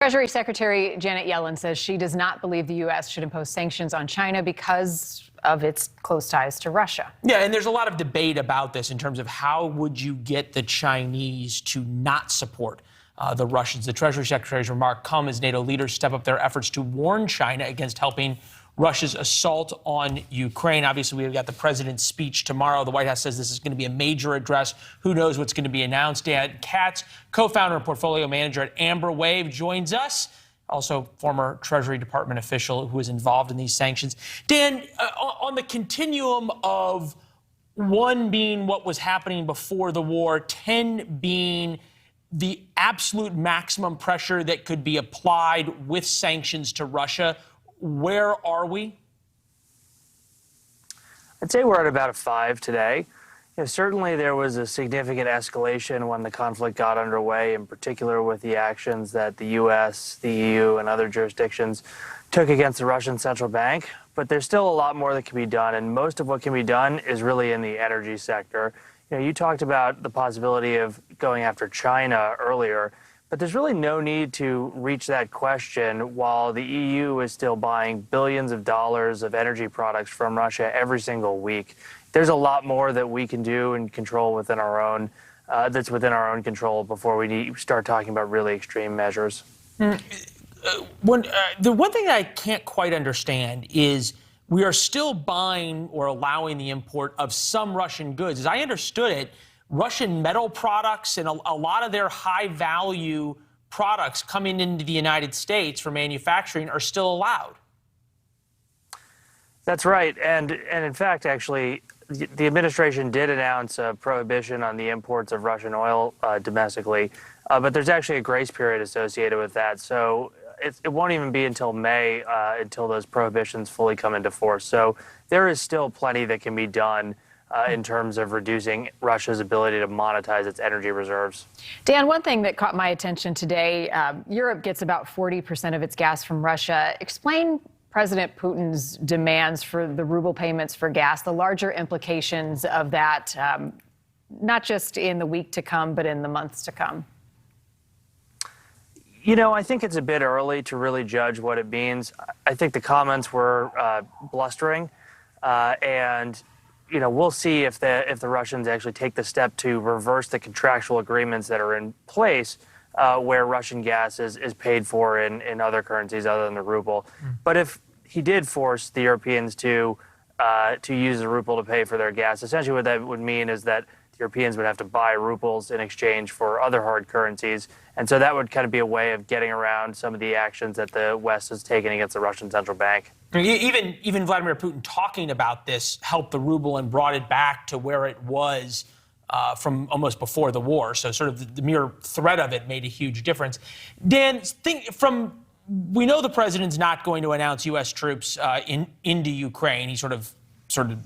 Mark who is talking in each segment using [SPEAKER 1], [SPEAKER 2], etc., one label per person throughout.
[SPEAKER 1] Treasury Secretary Janet Yellen says she does not believe the U.S. should impose sanctions on China because of its close ties to Russia.
[SPEAKER 2] Yeah, and there's a lot of debate about this in terms of how would you get the Chinese to not support the Russians. The Treasury Secretary's remark come as NATO leaders step up their efforts to warn China against helping Russia's assault on Ukraine. Obviously, we've got the president's speech tomorrow. The White House says this is going to be a major address. Who knows what's going to be announced? Dan Katz, co-founder and portfolio manager at Amberwave, joins us. Also, former Treasury Department official who was involved in these sanctions. Dan, on the continuum of 1 being what was happening before the war, 10 being the absolute maximum pressure that could be applied with sanctions to Russia, where are we?
[SPEAKER 3] I'd say we're at about a 5 today. Certainly there was a significant escalation when the conflict got underway, in particular with the actions that the U.S., the EU, and other jurisdictions took against the Russian central bank. But there's still a lot more that can be done, and most of what can be done is really in the energy sector. You talked about the possibility of going after China earlier, but there's really no need to reach that question while the EU is still buying billions of dollars of energy products from Russia every single week. There's a lot more that we can do and control within our own, that's within our own control before we start talking about really extreme measures.
[SPEAKER 2] The one thing I can't quite understand is we are still buying or allowing the import of some Russian goods. As I understood it, Russian metal products and a lot of their high-value products coming into the United States for manufacturing are still allowed.
[SPEAKER 3] That's right. And in fact, actually, the administration did announce a prohibition on the imports of Russian oil domestically, but there's actually a grace period associated with that. So it won't even be until May until those prohibitions fully come into force. So there is still plenty that can be done in terms of reducing Russia's ability to monetize its energy reserves.
[SPEAKER 1] Dan, one thing that caught my attention today, Europe gets about 40% of its gas from Russia. Explain President Putin's demands for the ruble payments for gas, the larger implications of that, not just in the week to come, but in the months to come.
[SPEAKER 3] I think it's a bit early to really judge what it means. I think the comments were blustering, and we'll see if the Russians actually take the step to reverse the contractual agreements that are in place where Russian gas is paid for in other currencies other than the ruble. But if he did force the Europeans to use the ruble to pay for their gas, essentially what that would mean is that the Europeans would have to buy rubles in exchange for other hard currencies. And so that would kind of be a way of getting around some of the actions that the West has taken against the Russian central bank.
[SPEAKER 2] Even Vladimir Putin talking about this helped the ruble and brought it back to where it was from almost before the war. So sort of the mere threat of it made a huge difference. Dan, we know the president's not going to announce U.S. troops into Ukraine. He sort of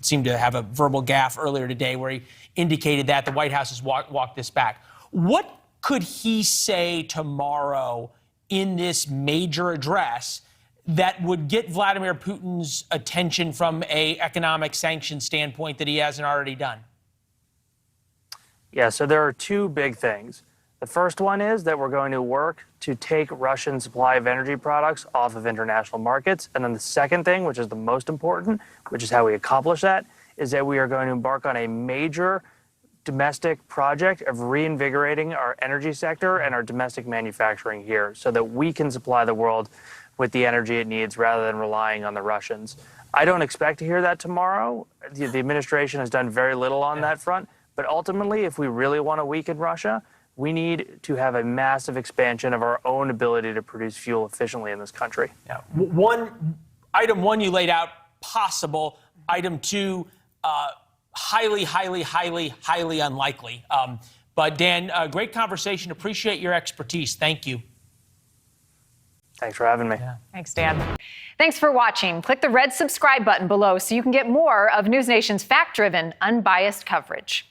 [SPEAKER 2] seemed to have a verbal gaffe earlier today where he indicated that the White House has walked this back. What could he say tomorrow in this major address that would get Vladimir Putin's attention from an economic sanction standpoint that he hasn't already done?
[SPEAKER 3] Yeah, so there are two big things. The first one is that we're going to work to take Russian supply of energy products off of international markets. And then the second thing, which is the most important, which is how we accomplish that, is that we are going to embark on a major domestic project of reinvigorating our energy sector and our domestic manufacturing here so that we can supply the world with the energy it needs rather than relying on the Russians. I don't expect to hear that tomorrow. The administration has done very little on that front. But ultimately, if we really want to weaken Russia, we need to have a massive expansion of our own ability to produce fuel efficiently in this country.
[SPEAKER 2] Yeah. Item one, you laid out possible. Item two, highly, highly, highly, highly unlikely. But Dan, great conversation. Appreciate your expertise. Thank you.
[SPEAKER 3] Thanks for having me.
[SPEAKER 1] Yeah. Thanks, Dan. Thanks for watching. Click the red subscribe button below so you can get more of NewsNation's fact-driven, unbiased coverage.